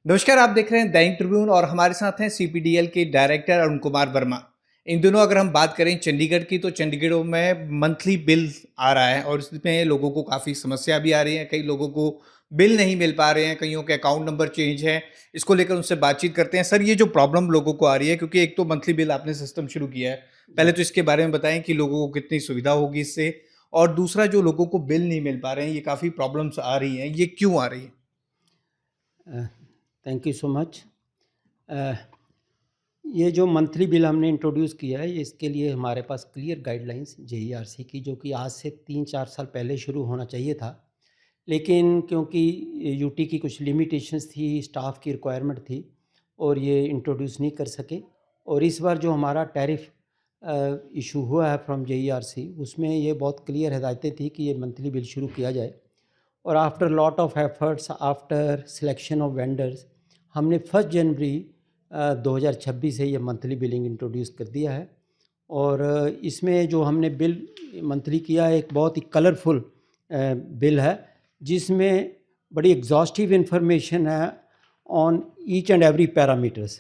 नमस्कार, आप देख रहे हैं दैनिक ट्रिब्यून और हमारे साथ हैं सीपीडीएल के डायरेक्टर अरुण कुमार वर्मा। इन दिनों अगर हम बात करें चंडीगढ़ की तो चंडीगढ़ में मंथली बिल आ रहा है और इसमें लोगों को काफ़ी समस्या भी आ रही है। कई लोगों को बिल नहीं मिल पा रहे हैं, कईयों के अकाउंट नंबर चेंज है। इसको लेकर उनसे बातचीत करते हैं। सर, ये जो प्रॉब्लम लोगों को आ रही है, क्योंकि एक तो मंथली बिल आपने सिस्टम शुरू किया है, जी। पहले तो इसके बारे में बताएं कि लोगों को कितनी सुविधा होगी इससे, और दूसरा जो लोगों को बिल नहीं मिल पा रहे हैं, ये काफ़ी प्रॉब्लम्स आ रही हैं, ये क्यों आ रही है? Thank you so much. ये जो मंथली बिल हमने इंट्रोड्यूस किया है, इसके लिए हमारे पास क्लियर गाइडलाइंस जेईआरसी की, जो कि आज से 3-4 साल पहले शुरू होना चाहिए था। लेकिन क्योंकि यूटी की कुछ लिमिटेशंस थी, स्टाफ की रिक्वायरमेंट थी और ये इंट्रोड्यूस नहीं कर सके। और इस बार जो हमारा टैरिफ इशू हुआ है फ्रॉम जेईआरसी, उसमें ये बहुत क्लियर हिदायतें थी कि ये मंथली बिल शुरू किया जाए। और after lot of efforts, after selection of vendors, हमने 1 जनवरी 2026 से ये मंथली बिलिंग इंट्रोड्यूस कर दिया है। और इसमें जो हमने बिल मंथली किया है, एक बहुत ही कलरफुल बिल है, जिसमें बड़ी एग्जॉस्टिव इंफॉर्मेशन है on each and every parameters.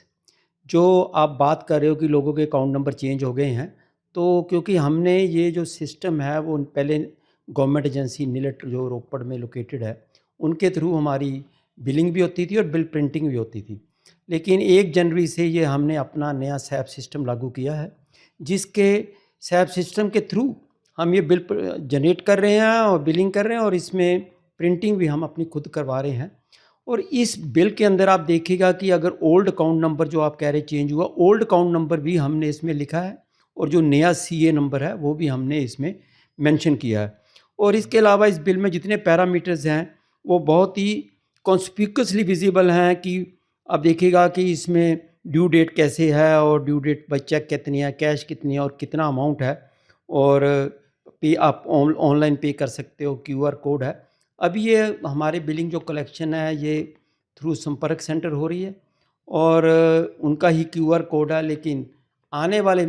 जो आप बात कर रहे हो कि लोगों के अकाउंट नंबर चेंज हो गए हैं, तो क्योंकि हमने ये जो सिस्टम है वो पहले गवर्नमेंट एजेंसी निलट जो रोपड़ में लोकेटेड है, उनके थ्रू हमारी बिलिंग भी होती थी और बिल प्रिंटिंग भी होती थी। लेकिन 1 जनवरी से ये हमने अपना नया सैप सिस्टम लागू किया है, जिसके सैप सिस्टम के थ्रू हम ये बिल जनरेट कर रहे हैं और बिलिंग कर रहे हैं, और इसमें प्रिंटिंग भी हम अपनी खुद करवा रहे हैं। और इस बिल के अंदर आप देखिएगा कि अगर ओल्ड अकाउंट नंबर जो आप कह रहे चेंज हुआ, ओल्ड अकाउंट नंबर भी हमने इसमें लिखा है, और जो नया सीए नंबर है वो भी हमने इसमें मेंशन किया है। और इसके अलावा इस बिल में जितने पैरामीटर्स हैं वो बहुत ही कॉन्स्पिक्यूसली विजिबल हैं कि आप देखिएगा कि इसमें ड्यू डेट कैसे है, और ड्यू डेट बाई चेक कितनी है, कैश कितनी है और कितना अमाउंट है। और पे आप ऑनलाइन पे कर सकते हो, क्यूआर कोड है। अभी ये हमारे बिलिंग जो कलेक्शन है ये थ्रू संपर्क सेंटर हो रही है, और उनका ही क्यूआर कोड है। लेकिन आने वाले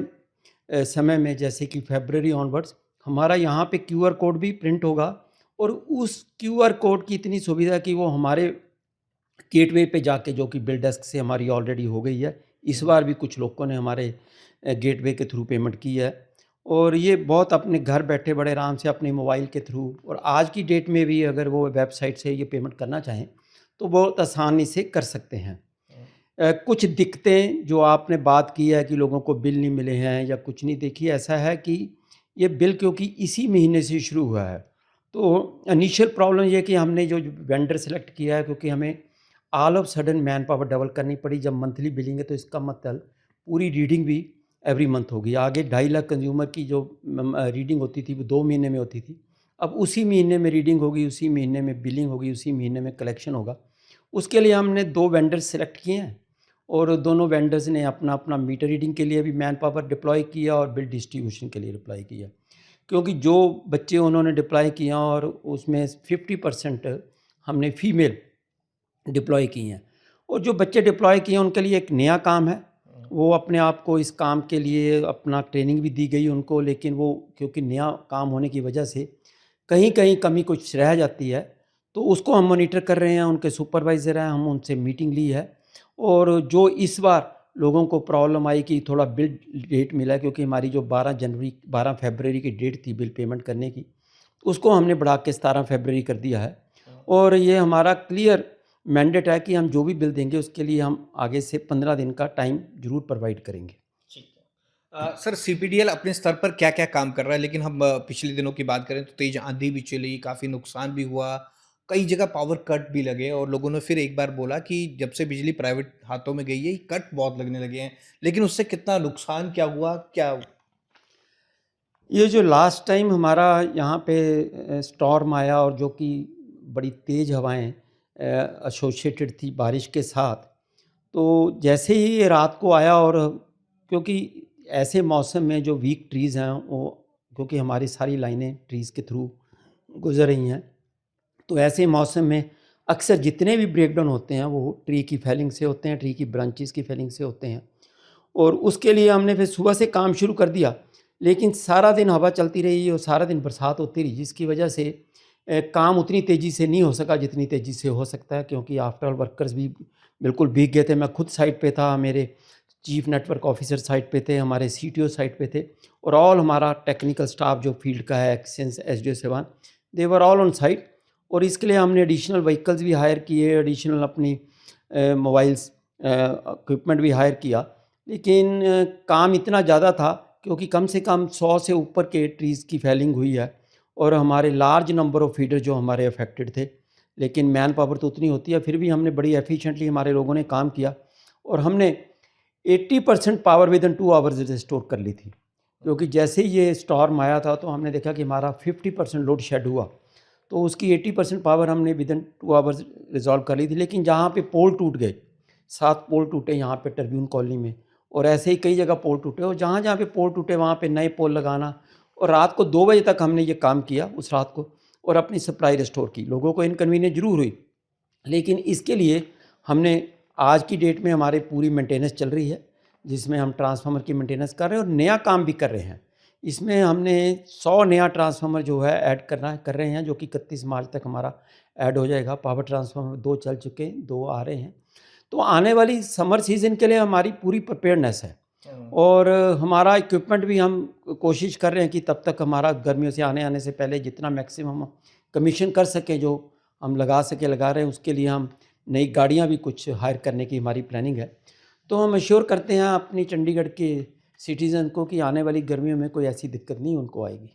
समय में, जैसे कि फरवरी ऑनवर्ड्स, हमारा यहाँ पे क्यूआर कोड भी प्रिंट होगा। और उस क्यूआर कोड की इतनी सुविधा कि वो हमारे गेटवे पे जाके, जो कि बिल डेस्क से हमारी ऑलरेडी हो गई है, इस बार भी कुछ लोगों ने हमारे गेटवे के थ्रू पेमेंट की है। और ये बहुत अपने घर बैठे बड़े आराम से अपने मोबाइल के थ्रू, और आज की डेट में भी अगर वो वेबसाइट से ये पेमेंट करना चाहें तो बहुत आसानी से कर सकते हैं। कुछ दिक्कतें जो आपने बात की है कि लोगों को बिल नहीं मिले हैं या कुछ नहीं, देखिए ऐसा है कि ये बिल क्योंकि इसी महीने से शुरू हुआ है, तो इनिशियल प्रॉब्लम ये कि हमने जो वेंडर सेलेक्ट किया है, क्योंकि हमें all of sudden man power double करनी पड़ी। जब मंथली बिलिंग है तो इसका मतलब पूरी रीडिंग भी एवरी मंथ होगी। आगे 2.5 लाख कंज्यूमर की जो रीडिंग होती थी वो 2 महीने में होती थी, अब उसी महीने में रीडिंग होगी, उसी महीने में बिलिंग होगी, उसी महीने में कलेक्शन होगा। उसके लिए हमने 2 वेंडर्स सेलेक्ट किए हैं, और दोनों वेंडर्स ने अपना अपना मीटर रीडिंग के लिए भी मैन पावर डिप्लॉय किया और बिल डिस्ट्रीब्यूशन के लिए डिप्लॉय किया। क्योंकि जो बच्चे उन्होंने डिप्लॉय किया, और उसमें 50% हमने फीमेल डिप्लॉय की हैं। और जो बच्चे डिप्लॉय किए हैं उनके लिए एक नया काम है, वो अपने आप को इस काम के लिए अपना ट्रेनिंग भी दी गई उनको। लेकिन वो क्योंकि नया काम होने की वजह से कहीं कहीं कमी कुछ रह जाती है, तो उसको हम मॉनिटर कर रहे हैं। उनके सुपरवाइज़र हैं, हम उनसे मीटिंग ली है। और जो इस बार लोगों को प्रॉब्लम आई कि थोड़ा बिल लेट मिला, क्योंकि हमारी जो 12 फरवरी की डेट थी बिल पेमेंट करने की, उसको हमने बढ़ा के 17 फरवरी कर दिया है। और ये हमारा क्लियर मैंडेट है कि हम जो भी बिल देंगे उसके लिए हम आगे से 15 दिन का टाइम ज़रूर प्रोवाइड करेंगे। ठीक है। सर, सीपीडीएल अपने स्तर पर क्या-क्या काम कर रहा है? लेकिन हम पिछले दिनों की बात करें तो तेज़ आंधी भी चली, काफ़ी नुकसान भी हुआ, कई जगह पावर कट भी लगे और लोगों ने फिर एक बार बोला कि जब से बिजली प्राइवेट हाथों में गई है, ये कट बहुत लगने लगे हैं। लेकिन उससे कितना नुकसान क्या हुआ? क्या ये जो लास्ट टाइम हमारा यहाँ पे स्टॉर्म आया, और जो कि बड़ी तेज़ हवाएं एसोसिएटेड थी बारिश के साथ, तो जैसे ही ये रात को आया, और क्योंकि ऐसे मौसम में जो वीक ट्रीज़ हैं वो, क्योंकि हमारी सारी लाइनें ट्रीज़ के थ्रू गुजर रही हैं, तो ऐसे मौसम में अक्सर जितने भी ब्रेकडाउन होते हैं वो ट्री की फेलिंग से होते हैं, ट्री की ब्रांचेस की फेलिंग से होते हैं। और उसके लिए हमने फिर सुबह से काम शुरू कर दिया। लेकिन सारा दिन हवा चलती रही और सारा दिन बरसात होती रही, जिसकी वजह से काम उतनी तेज़ी से नहीं हो सका जितनी तेज़ी से हो सकता है, क्योंकि आफ्टर ऑल वर्कर्स भी बिल्कुल भीग गए थे। मैं खुद साइट पे था, मेरे चीफ नेटवर्क ऑफिसर साइट पे थे, हमारे सीटीओ साइट पे थे, और ऑल हमारा टेक्निकल स्टाफ जो फील्ड का है, since SDO Siwan, they were all on site. और इसके लिए हमने एडिशनल व्हीकल्स भी हायर किए, एडिशनल अपनी मोबाइल्स इक्विपमेंट भी हायर किया। लेकिन काम इतना ज़्यादा था क्योंकि कम से कम 100 से ऊपर के ट्रीज़ की फेलिंग हुई है, और हमारे लार्ज नंबर ऑफ़ फीडर जो हमारे अफेक्टेड थे। लेकिन मैन पावर तो उतनी होती है, फिर भी हमने बड़ी एफिशिएंटली हमारे लोगों ने काम किया, और हमने 80% power with in 2 hours restore कर ली थी। क्योंकि जैसे ही ये स्टॉर्म आया था तो हमने देखा कि हमारा 50% लोड शेड हुआ, तो उसकी 80% पावर हमने विद इन 2 आवर्स रिज़ॉल्व कर ली थी। लेकिन जहाँ पे पोल टूट गए, 7 पोल टूटे यहाँ पे ट्रिब्यून कॉलोनी में, और ऐसे ही कई जगह पोल टूटे, और जहाँ जहाँ पे पोल टूटे वहाँ पे नए पोल लगाना, और रात को 2 बजे तक हमने ये काम किया उस रात को, और अपनी सप्लाई रिस्टोर की। लोगों को इनकन्वीनियंस ज़रूर हुई, लेकिन इसके लिए हमने आज की डेट में हमारी पूरी मेंटेनेंस चल रही है, जिसमें हम ट्रांसफार्मर की मेंटेनेंस कर रहे हैं और नया काम भी कर रहे हैं। इसमें हमने 100 नया ट्रांसफार्मर जो है ऐड कर रहे हैं, जो कि 31 मार्च तक हमारा ऐड हो जाएगा। पावर ट्रांसफार्मर 2 चल चुके हैं, 2 आ रहे हैं। तो आने वाली समर सीज़न के लिए हमारी पूरी प्रिपेयर्डनेस है, और हमारा इक्विपमेंट भी हम कोशिश कर रहे हैं कि तब तक हमारा गर्मियों से आने से पहले जितना मैक्सिमम कमीशन कर सकें, जो हम लगा रहे हैं। उसके लिए हम नई गाड़ियाँ भी कुछ हायर करने की हमारी प्लानिंग है। तो हम एश्योर करते हैं अपनी चंडीगढ़ के सिटीज़न को कि आने वाली गर्मियों में कोई ऐसी दिक्कत नहीं उनको आएगी।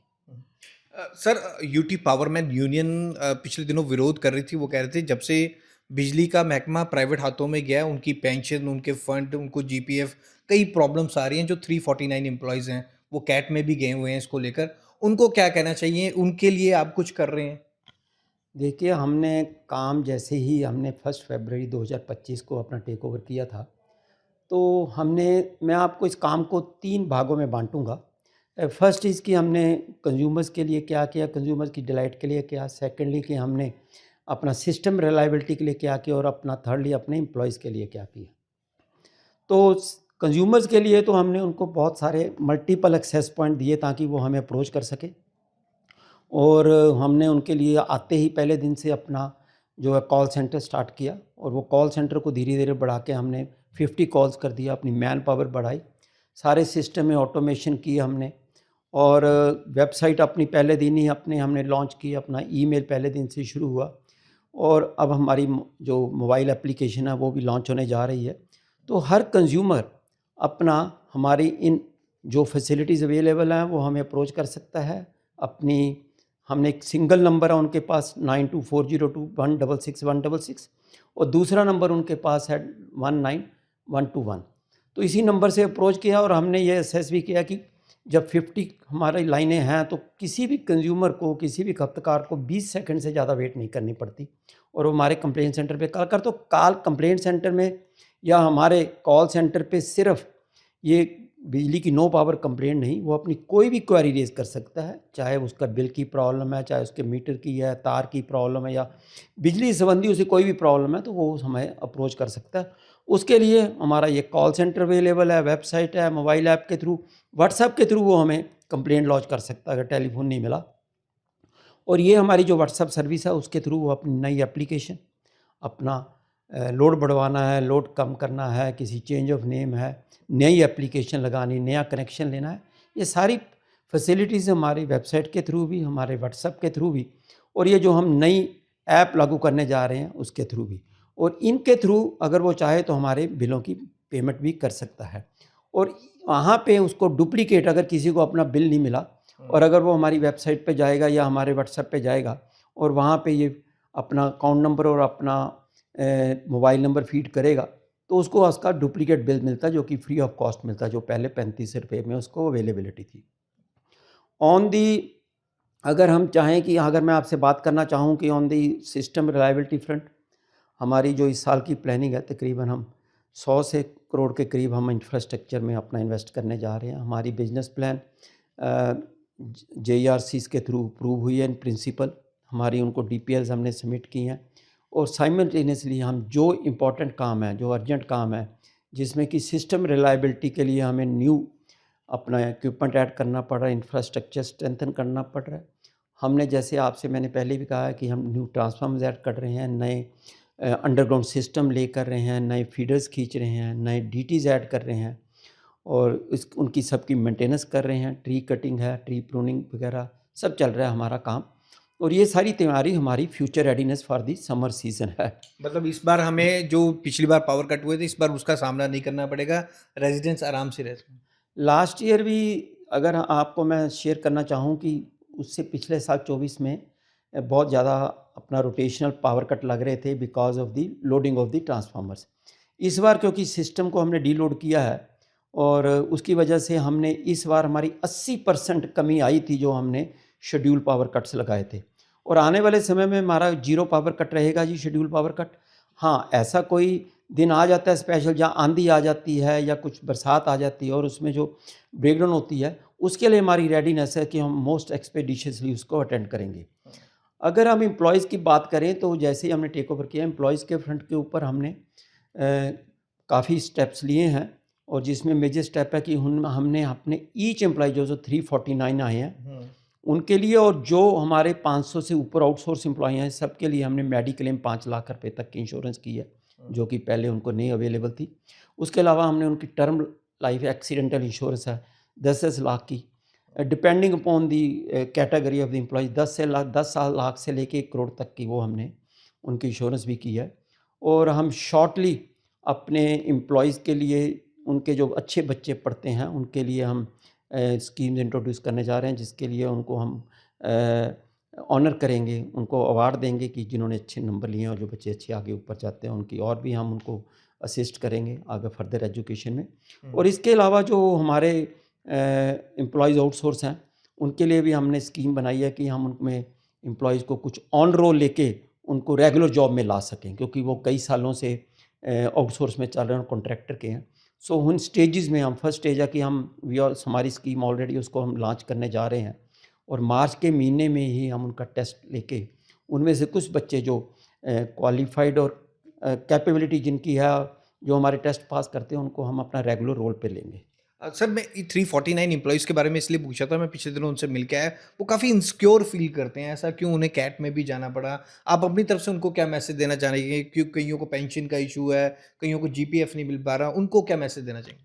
सर, यूटी पावरमैन यूनियन पिछले दिनों विरोध कर रही थी। वो कह रहे थे जब से बिजली का महकमा प्राइवेट हाथों में गया है, उनकी पेंशन, उनके फंड, उनको जीपीएफ, कई प्रॉब्लम्स आ रही हैं। जो 349 एम्प्लॉयज़ हैं वो कैट में भी गए हुए हैं इसको लेकर। उनको क्या कहना चाहिए? उनके लिए आप कुछ कर रहे हैं? देखिए, हमने काम जैसे ही हमने 1 फरवरी 2025 को अपना टेक ओवर किया था, तो मैं आपको इस काम को 3 भागों में बाँटूँगा। फर्स्ट इज़ कि हमने कंज्यूमर्स के लिए क्या किया, कंज्यूमर्स की डिलाइट के लिए क्या। सेकेंडली कि हमने अपना सिस्टम रिलायबिलिटी के लिए क्या किया, और अपना थर्डली अपने एम्प्लॉइज़ के लिए क्या किया। तो कंज्यूमर्स के लिए तो हमने उनको बहुत सारे मल्टीपल एक्सेस पॉइंट दिए ताकि वो हमें अप्रोच कर सके, और हमने उनके लिए आते ही पहले दिन से अपना जो है कॉल सेंटर स्टार्ट किया, और वो कॉल सेंटर को धीरे धीरे बढ़ा के हमने 50 कॉल्स कर दिया, अपनी मैन पावर बढ़ाई, सारे सिस्टम में ऑटोमेशन की हमने, और वेबसाइट अपनी पहले दिन ही हमने लॉन्च की, अपना ईमेल पहले दिन से शुरू हुआ, और अब हमारी जो मोबाइल एप्लीकेशन है वो भी लॉन्च होने जा रही है। तो हर कंज्यूमर अपना हमारी इन जो फैसिलिटीज़ अवेलेबल हैं वो हमें अप्रोच कर सकता है। अपनी हमने एक सिंगल नंबर है उनके पास 92402166 और दूसरा नंबर उनके पास है 19121। तो इसी नंबर से अप्रोच किया, और हमने ये असेस भी किया कि जब 50 हमारी लाइनें हैं तो किसी भी कंज्यूमर को, किसी भी खपतकार को 20 सेकंड से ज़्यादा वेट नहीं करनी पड़ती, और वो हमारे कंप्लेंट सेंटर पे कॉल कर, तो कॉल कंप्लेंट सेंटर में या हमारे कॉल सेंटर पे सिर्फ ये बिजली की नो पावर कंप्लेंट नहीं, वो अपनी कोई भी क्वेरी रेज़ कर सकता है, चाहे उसका बिल की प्रॉब्लम है, चाहे उसके मीटर की है, तार की प्रॉब्लम है, या बिजली संबंधी उसे कोई भी प्रॉब्लम है, तो वो हमें अप्रोच कर सकता है। उसके लिए हमारा ये कॉल सेंटर अवेलेबल है, वेबसाइट है, मोबाइल ऐप के थ्रू, व्हाट्सएप के थ्रू वो हमें कंप्लेंट लॉन्च कर सकता है अगर टेलीफोन नहीं मिला। और ये हमारी जो व्हाट्सएप सर्विस है उसके थ्रू वो अपनी नई एप्लीकेशन, अपना लोड बढ़वाना है, लोड कम करना है, किसी चेंज ऑफ नेम है, नई एप्लीकेशन लगानी, नया कनेक्शन लेना है, ये सारी फैसिलिटीज़ हमारी वेबसाइट के थ्रू भी, हमारे व्हाट्सएप के थ्रू भी, और ये जो हम नई ऐप लागू करने जा रहे हैं उसके थ्रू भी। और इनके थ्रू अगर वो चाहे तो हमारे बिलों की पेमेंट भी कर सकता है। और वहाँ पे उसको डुप्लीकेट अगर किसी को अपना बिल नहीं मिला, और अगर वो हमारी वेबसाइट पे जाएगा या हमारे व्हाट्सएप पे जाएगा और वहाँ पे ये अपना अकाउंट नंबर और अपना मोबाइल नंबर फीड करेगा, तो उसको उसका डुप्लीकेट बिल मिलता है, जो कि फ्री ऑफ कॉस्ट मिलता है, जो पहले 35 रुपये में उसको अवेलेबिलिटी थी। ऑन दी अगर हम चाहें कि अगर मैं आपसे बात करना चाहूँ कि on the system reliability front, हमारी जो इस साल की प्लानिंग है, तकरीबन हम 100 से करोड़ के करीब हम इंफ्रास्ट्रक्चर में अपना इन्वेस्ट करने जा रहे हैं। हमारी बिजनेस प्लान JERCs के थ्रू अप्रूव हुई है इन प्रिंसिपल, हमारी उनको DPLs हमने सबमिट की हैं, और साइमल्टेनियसली हम जो इम्पोर्टेंट काम है, जो अर्जेंट काम है, जिसमें कि सिस्टम रिलायबिलिटी के लिए हमें न्यू अपना इक्विपमेंट ऐड करना पड़ रहा है, इंफ्रास्ट्रक्चर स्ट्रेंथन करना पड़ रहा है, हमने जैसे आपसे मैंने पहले भी कहा है कि हम न्यू ट्रांसफार्मर्स ऐड कर रहे हैं, नए अंडरग्राउंड सिस्टम लेकर रहे हैं, नए फीडर्स खींच रहे हैं, नए डीटीज़ ऐड कर रहे हैं और उनकी सबकी मेंटेनेंस कर रहे हैं। ट्री कटिंग है, ट्री प्रूनिंग वगैरह सब चल रहा है हमारा काम और ये सारी तैयारी हमारी future readiness for the summer season है। मतलब इस बार हमें जो पिछली बार पावर कट हुए थे, इस बार उसका सामना नहीं करना पड़ेगा, रेज़िडेंट्स आराम से रह सकें। लास्ट ईयर भी अगर आपको मैं शेयर करना चाहूँ कि उससे पिछले साल 24 में बहुत ज़्यादा अपना रोटेशनल पावर कट लग रहे थे because of the loading of the transformers. इस बार क्योंकि सिस्टम को हमने डीलोड किया है और उसकी वजह से हमने इस बार हमारी 80% कमी आई थी जो हमने शेड्यूल पावर कट्स लगाए थे और आने वाले समय में हमारा जीरो पावर कट रहेगा जी, शेड्यूल पावर कट। हाँ, ऐसा कोई दिन आ जाता है स्पेशल जहाँ आंधी आ जाती है या कुछ बरसात आ जाती है और उसमें जो ब्रेकडाउन होती है, उसके लिए हमारी रेडीनेस है कि हम मोस्ट एक्सपेडिशियसली उसको अटेंड करेंगे। अगर हम एम्प्लॉयज़ की बात करें तो जैसे ही हमने टेक ओवर किया, एम्प्लॉयज़ के फ्रंट के ऊपर हमने काफ़ी स्टेप्स लिए हैं और जिसमें मेजर स्टेप है कि हमने अपने ईच एम्प्लॉय जो 349 आए हैं उनके लिए और जो हमारे 500 से ऊपर आउटसोर्स एम्प्लॉय हैं सबके लिए हमने मेडिक्लेम 5 लाख रुपए तक की इंश्योरेंस की है, जो कि पहले उनको नहीं अवेलेबल थी। उसके अलावा हमने उनकी टर्म लाइफ एक्सीडेंटल इंश्योरेंस है 10 लाख की, depending upon the category of the employee 10 lakh से लेके 1 करोड़ तक की वो हमने उनकी इंश्योरेंस भी की है। और हम शॉर्टली अपने एम्प्लॉयज़ के लिए उनके जो अच्छे बच्चे पढ़ते हैं उनके लिए हम स्कीम्स इंट्रोड्यूस करने जा रहे हैं जिसके लिए उनको हम ऑनर करेंगे, उनको अवार्ड देंगे कि जिन्होंने अच्छे नंबर लिए हैं और जो बच्चे अच्छे आगे ऊपर जाते हैं उनकी और भी हम उनको असिस्ट करेंगे आगे फर्दर एजुकेशन में। और इसके अलावा जो हमारे एम्प्लॉयज़ आउटसोर्स हैं उनके लिए भी हमने स्कीम बनाई है कि हम उनमें एम्प्लॉयज़ को कुछ ऑन रोल लेके उनको रेगुलर जॉब में ला सकें, क्योंकि वो कई सालों से आउटसोर्स में चल रहे हैं और कॉन्ट्रैक्टर के हैं। सो उन स्टेजेस में हम फर्स्ट स्टेज है कि हमारी स्कीम ऑलरेडी उसको हम लॉन्च करने जा रहे हैं और मार्च के महीने में ही हम उनका टेस्ट लेके उनमें से कुछ बच्चे जो क्वालिफाइड और कैपेबिलिटी जिनकी है जो हमारे टेस्ट पास करते हैं उनको हम अपना रेगुलर रोल पे लेंगे। सर मैं 349 एम्प्लॉयज़ के बारे में इसलिए पूछा था, मैं पिछले दिनों उनसे मिल के आया, वो काफ़ी इनसिक्योर फील करते हैं, ऐसा क्यों, उन्हें कैट में भी जाना पड़ा? आप अपनी तरफ से उनको क्या मैसेज देना चाहेंगे? क्यों कईयों को पेंशन का इशू है, कईयों को जीपीएफ नहीं मिल पा रहा, उनको क्या मैसेज देना चाहेंगे?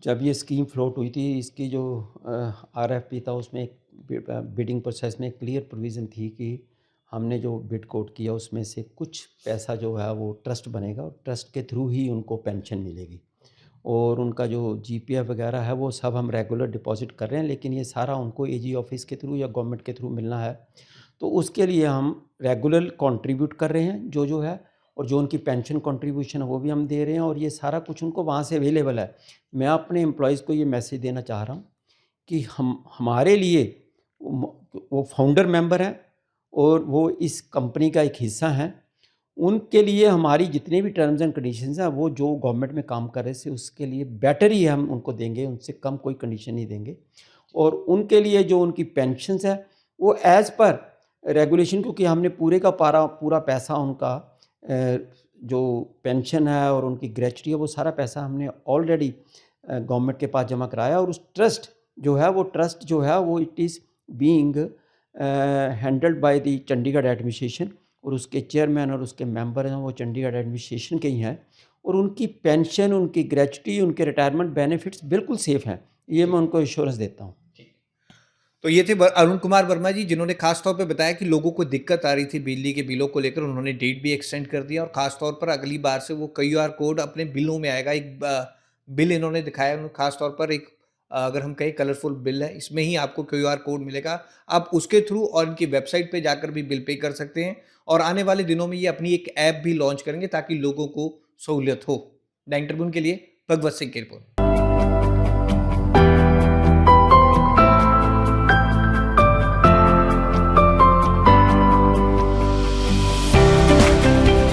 जब ये स्कीम फ्लोट हुई थी इसकी जो आरएफपी था उसमें एक बिडिंग प्रोसेस में क्लियर प्रोविज़न थी कि हमने जो बिड कोट किया उसमें से कुछ पैसा जो है वो ट्रस्ट बनेगा और ट्रस्ट के थ्रू ही उनको पेंशन मिलेगी और उनका जो जीपीएफ वगैरह है वो सब हम रेगुलर डिपॉजिट कर रहे हैं, लेकिन ये सारा उनको एजी ऑफिस के थ्रू या गवर्नमेंट के थ्रू मिलना है। तो उसके लिए हम रेगुलर कंट्रीब्यूट कर रहे हैं जो है और जो उनकी पेंशन कंट्रीब्यूशन है वो भी हम दे रहे हैं और ये सारा कुछ उनको वहाँ से अवेलेबल है। मैं अपने एम्प्लॉयज़ को ये मैसेज देना चाह रहा हूँ कि हमारे लिए वो फाउंडर मेंबर हैं और वो इस कंपनी का एक हिस्सा हैं। उनके लिए हमारी जितने भी टर्म्स एंड कंडीशंस हैं वो जो गवर्नमेंट में काम कर रहे थे उसके लिए बेटर ही हम उनको देंगे, उनसे कम कोई कंडीशन नहीं देंगे। और उनके लिए जो उनकी पेंशन्स है वो एज़ पर रेगुलेशन, क्योंकि हमने पूरा पैसा उनका जो पेंशन है और उनकी ग्रेच्युटी है वो सारा पैसा हमने ऑलरेडी गवर्नमेंट के पास जमा कराया और उस ट्रस्ट जो है वो it is being handled by the Chandigarh administration और उसके चेयरमैन और उसके मेंबर हैं वो चंडीगढ़ एडमिनिस्ट्रेशन के ही हैं और उनकी पेंशन, उनकी ग्रेच्युटी, उनके रिटायरमेंट बेनिफिट्स बिल्कुल सेफ़ हैं। ये मैं उनको एश्योरेंस देता हूँ। तो ये थे अरुण कुमार वर्मा जी, जिन्होंने खास तौर पे बताया कि लोगों को दिक्कत आ रही थी बिजली के बिलों को लेकर, उन्होंने डेट भी एक्सटेंड कर दिया और खास तौर पर अगली बार से वो क्यूआर कोड अपने बिलों में आएगा। एक बिल इन्होंने दिखाया, उन्होंने खास तौर पर एक अगर हम कहें कलरफुल बिल है, इसमें ही आपको क्यूआर कोड मिलेगा। आप उसके थ्रू और इनकी वेबसाइट पे जाकर भी बिल पे कर सकते हैं और आने वाले दिनों में ये अपनी एक ऐप भी लॉन्च करेंगे ताकि लोगों को सहूलियत हो। द इंटरव्यू के लिए भगवत सिंह की रिपोर्ट।